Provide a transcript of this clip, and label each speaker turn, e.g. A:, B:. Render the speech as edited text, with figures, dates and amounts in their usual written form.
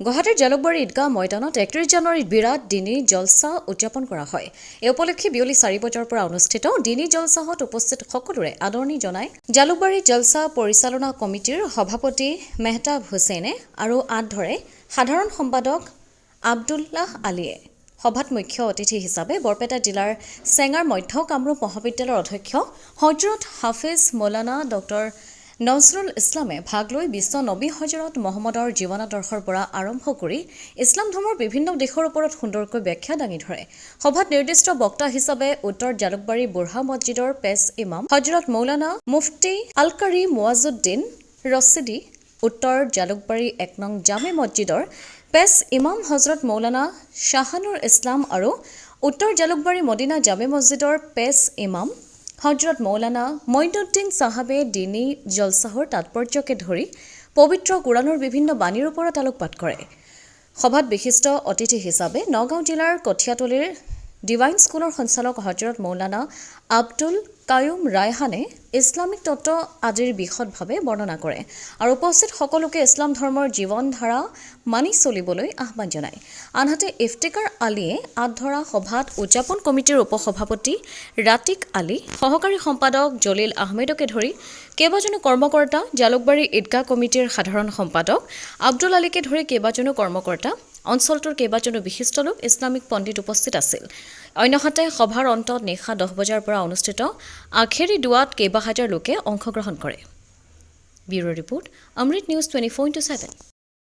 A: গুৱাহাটীৰ জালুকবাৰী ঈদগাহ ময়দানত ৩১ জানুৱাৰীত বিৰাট দিনী জলছা উদযাপন কৰা হয়। এই উপলক্ষে বিয়লি ৪ বজাৰ পৰা অনুষ্ঠিত দিনী জলছাত উপস্থিত সকলোৰে আদৰণি জনাই জালুকবাৰী জলছা পৰিচালনা কমিটিৰ সভাপতি মেহতাব হুছেইনে আৰু আঁত ধৰে সাধাৰণ সম্পাদক আব্দুল্লাহ আলীয়ে। সভাত মুখ্য অতিথি হিচাপে বৰপেটা জিলাৰ চেঙাৰ মধ্য কামৰূপ মহাবিদ্যালয়ৰ অধ্যক্ষ হজৰত হাফিজ মৌলানা ডক্টৰ নজৰুল ইছলামে ভাগ লৈ বিশ্ব নবী হজৰত মহম্মদৰ জীৱনাদৰ্শৰ পৰা আৰম্ভ কৰি ইছলাম ধৰ্মৰ বিভিন্ন দিশৰ ওপৰত সুন্দৰকৈ ব্যাখ্যা দাঙি ধৰে। সভাত নিৰ্দিষ্ট বক্তা হিচাপে উত্তৰ জালুকবাৰী বুঢ়া মছজিদৰ পেছ ইমাম হজৰত মৌলানা মুফতি আলকাৰী মুৱাজুদ্দিন ৰছিদি, উত্তৰ জালুকবাৰী ১ নং জামে মছজিদৰ পেছ ইমাম হজৰত মৌলানা শাহানুৰ ইছলাম আৰু উত্তৰ জালুকবাৰী মদিনা জামে মছজিদৰ পেছ ইমাম হজৰত মৌলানা মঈনুদ্দিন চাহাবে দিনী জলছাহৰ তাৎপৰ্যকে ধৰি পবিত্ৰ কুৰাণৰ বিভিন্ন বাণীৰ ওপৰত আলোকপাত কৰে। সভাত বিশিষ্ট অতিথি হিচাপে নগাঁও জিলাৰ কঠীয়াতলীৰ ডিভাইন স্কুলৰ সঞ্চালক হজৰত মৌলানা আব্দুল কায়ুম ৰায়হানে ইছলামিক তত্ত্ব আদিৰ বিশদভাৱে বৰ্ণনা কৰে আৰু উপস্থিত সকলোকে ইছলাম ধৰ্মৰ জীৱন ধাৰা মানি চলিবলৈ আহ্বান জনায়। আনহাতে ইফতিকাৰ আলীয়ে আঁত ধৰা সভাত উদযাপন কমিটিৰ উপসভাপতি ৰাতিক আলী, সহকাৰী সম্পাদক জলিল আহমেদকে ধৰি কেইবাজনো কৰ্মকৰ্তা, জালুকবাৰী ঈদগাহ কমিটিৰ সাধাৰণ সম্পাদক আব্দুল আলীকে ধৰি কেইবাজনো কৰ্মকৰ্তা, অঞ্চলটোৰ কেইবাজনো বিশিষ্ট লোক, ইছলামিক পণ্ডিত উপস্থিত আছিল। অন্যহাতে সভাৰ অন্তত নিশা 10 বজাৰ পৰা অনুষ্ঠিত আখেৰী দুৱাত কেইবা হাজাৰ লোকে অংশগ্ৰহণ কৰে। ব্যুৰ' ৰিপৰ্ট, অমৃত নিউজ 24/7।